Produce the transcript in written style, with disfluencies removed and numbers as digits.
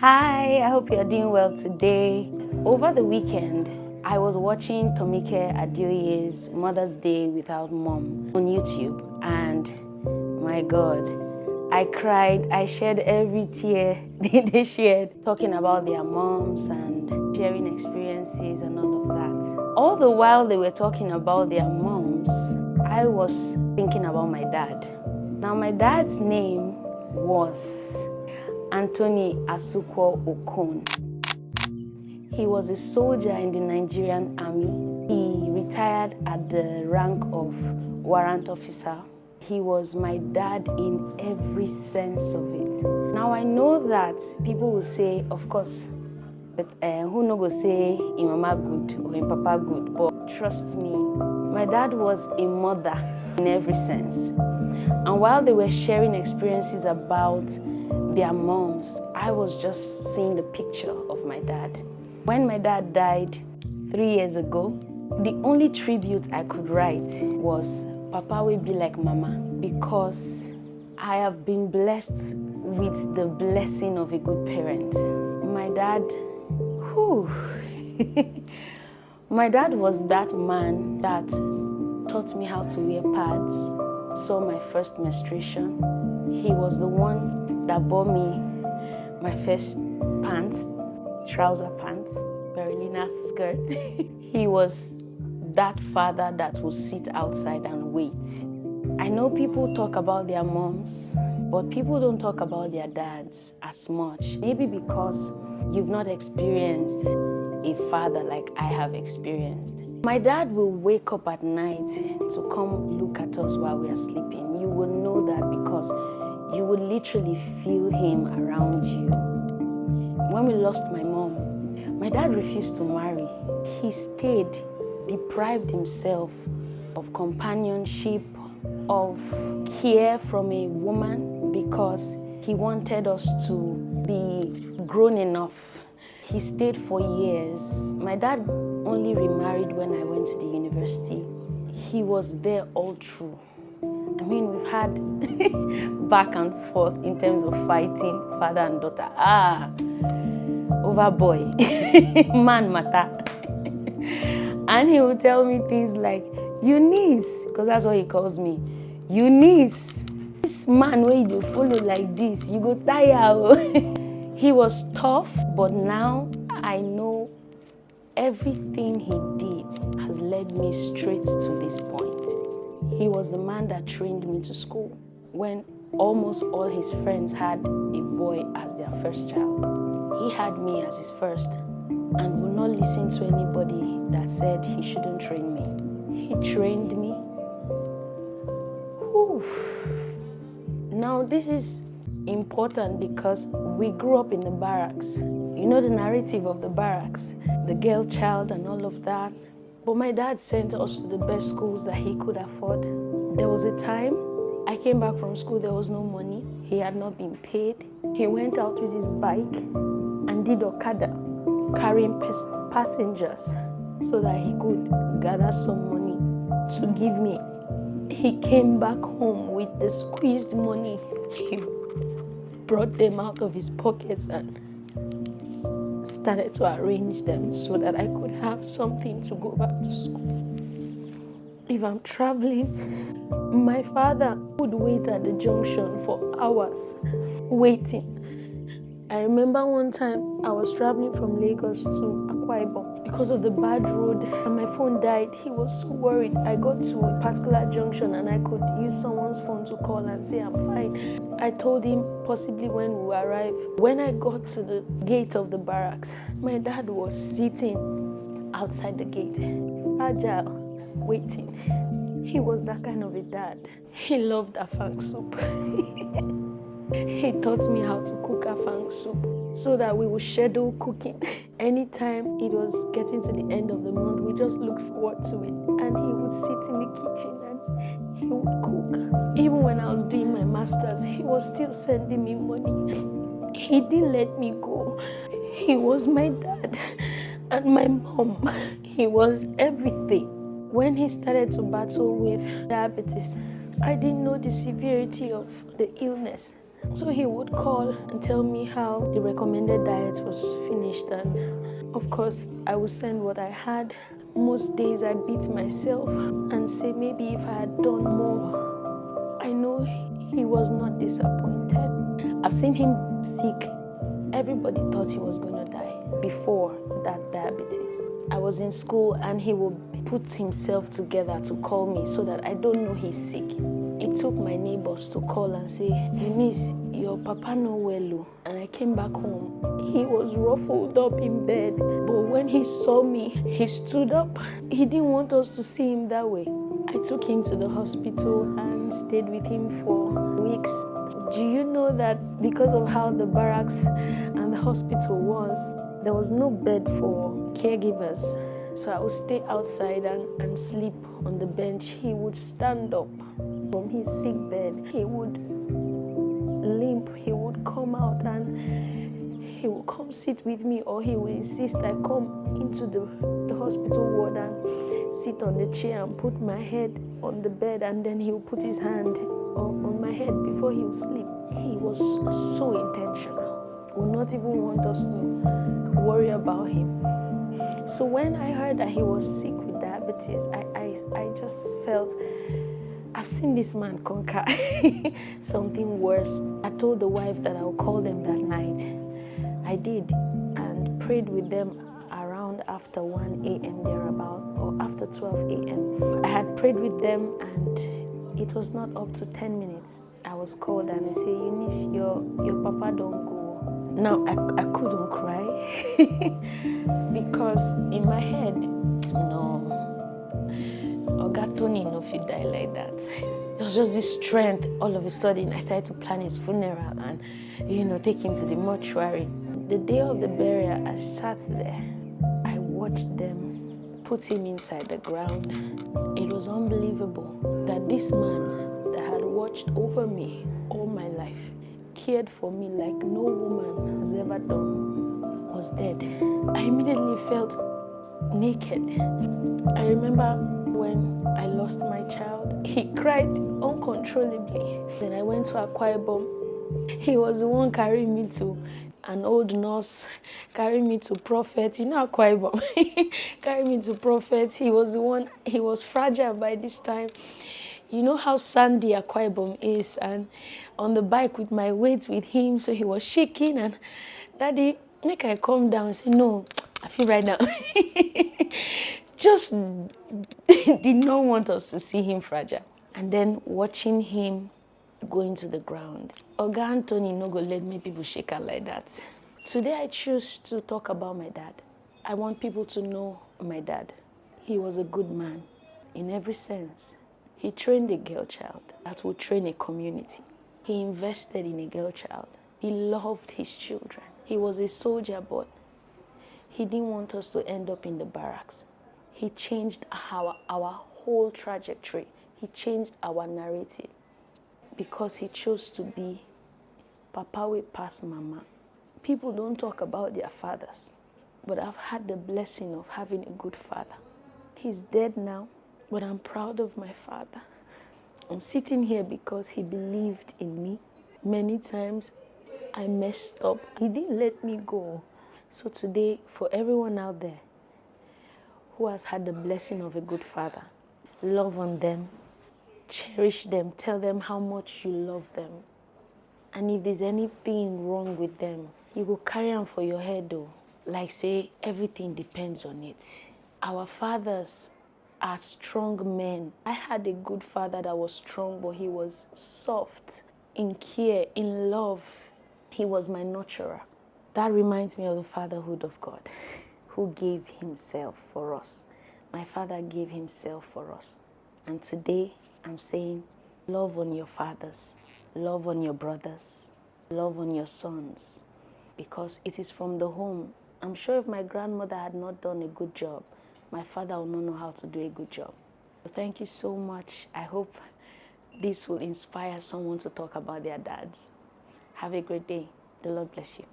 Hi, I hope you're doing well today. Over the weekend, I was watching Tomike Adeoye's Mother's Day Without Mom on YouTube, and my God, I cried. I shed every tear they shared, talking about their moms and sharing experiences and all of that. All the while they were talking about their moms, I was thinking about my dad. Now, my dad's name was Anthony Asukwo Okon. He was a soldier in the Nigerian army. He retired at the rank of warrant officer. He was my dad in every sense of it. Now I know that people will say, of course, but who no go say in mama good or in papa good, but trust me, my dad was a mother in every sense. And while they were sharing experiences about their moms, I was just seeing the picture of my dad. When my dad died 3 years ago, the only tribute I could write was, Papa will be like Mama, because I have been blessed with the blessing of a good parent. My dad, my dad was that man that taught me how to wear pads, saw my first menstruation. He was the one that bought me my first pants, trouser pants, Berliner skirt. He was that father that would sit outside and wait. I know people talk about their moms, but people don't talk about their dads as much. Maybe because you've not experienced a father like I have experienced. My dad will wake up at night to come look at us while we are sleeping. You will know that because you would literally feel him around you. When we lost my mom, my dad refused to marry. He stayed, deprived himself of companionship, of care from a woman, because he wanted us to be grown enough. He stayed for years. My dad only remarried when I went to the university. He was there all through. I mean, we've had back and forth in terms of fighting father and daughter. Over boy, man matter. And he would tell me things like, Eunice, because that's what he calls me. Eunice, this man where you follow like this, you go tire. He was tough, but now I know everything he did has led me straight to this point. He was the man that trained me to school when almost all his friends had a boy as their first child. He had me as his first and would not listen to anybody that said he shouldn't train me. He trained me. Whew. Now this is important because we grew up in the barracks. You know the narrative of the barracks, the girl child and all of that. But my dad sent us to the best schools that he could afford. There was a time I came back from school, there was no money. He had not been paid. He went out with his bike and did Okada, carrying passengers so that he could gather some money to give me. He came back home with the squeezed money. He brought them out of his pockets and started to arrange them so that I could have something to go back to school. If I'm traveling, my father would wait at the junction for hours, waiting. I remember one time I was traveling from Lagos to Akwa Ibom. Because of the bad road and my phone died, he was so worried. I got to a particular junction and I could use someone's phone to call and say I'm fine. I told him possibly when we arrive. When I got to the gate of the barracks, my dad was sitting outside the gate, fragile, waiting. He was that kind of a dad. He loved afang soup. He taught me how to cook afang soup so that we would schedule cooking. Anytime it was getting to the end of the month, we just looked forward to it. And he would sit in the kitchen and he would cook. Even when I was doing my master's, he was still sending me money. He didn't let me go. He was my dad and my mom. He was everything. When he started to battle with diabetes, I didn't know the severity of the illness. So he would call and tell me how the recommended diet was finished, and of course I would send what I had. Most days I beat myself and say maybe if I had done more. I know he was not disappointed. I've seen him sick. Everybody thought he was going to die before that diabetes. I was in school and he would put himself together to call me so that I don't know he's sick. It took my neighbors to call and say, Eunice, your papa no well. And I came back home. He was ruffled up in bed. But when he saw me, he stood up. He didn't want us to see him that way. I took him to the hospital and stayed with him for weeks. Do you know that because of how the barracks and the hospital was, there was no bed for caregivers. So I would stay outside and sleep on the bench. He would stand up from his sick bed. He would limp. He would come out and he would come sit with me, or he would insist I come into the hospital ward and sit on the chair and put my head on the bed, and then he would put his hand on my head before he would sleep. He was so intentional. Would not even want us to worry about him. So when I heard that he was sick with diabetes, I just felt, I've seen this man conquer something worse. I told the wife that I would call them that night. I did, and prayed with them around after 1 a.m. thereabout, or after 12 a.m. I had prayed with them, and it was not up to 10 minutes. I was called and they say, Eunice, your papa don't go. Now I couldn't cry because in my head, no, Oga Tony no fit die like that. There was just this strength. All of a sudden, I started to plan his funeral and, take him to the mortuary. The day of the burial, I sat there. I watched them put him inside the ground. It was unbelievable that this man that had watched over me all my life, cared for me like no woman has ever done, was dead. I immediately felt naked. I remember when I lost my child, he cried uncontrollably. Then I went to Akwa Ibom. He was the one carrying me to an old nurse, carrying me to Prophet. You know Akwa Ibom? Carrying me to Prophet. He was the one, he was fragile by this time. You know how sandy Akwa Ibom is, and on the bike with my weight with him, so he was shaking, and Daddy, make I calm down and say, no, I feel right now. Just did not want us to see him fragile. And then watching him go into the ground. Oga Anthony no go let me people shake her like that. Today I choose to talk about my dad. I want people to know my dad. He was a good man in every sense. He trained a girl child that would train a community. He invested in a girl child. He loved his children. He was a soldier, but he didn't want us to end up in the barracks. He changed our whole trajectory. He changed our narrative because he chose to be Papa we pass Mama. People don't talk about their fathers, but I've had the blessing of having a good father. He's dead now, but I'm proud of my father. I'm sitting here because he believed in me. Many times I messed up. He didn't let me go. So today, for everyone out there who has had the blessing of a good father, love on them, cherish them, tell them how much you love them. And if there's anything wrong with them, you go carry them for your head though. Like say, everything depends on it. Our fathers are strong men. I had a good father that was strong, but he was soft, in care, in love. He was my nurturer. That reminds me of the fatherhood of God, who gave himself for us. My father gave himself for us. And today, I'm saying, love on your fathers, love on your brothers, love on your sons, because it is from the home. I'm sure if my grandmother had not done a good job, my father would not know how to do a good job. Thank you so much. I hope this will inspire someone to talk about their dads. Have a great day. The Lord bless you.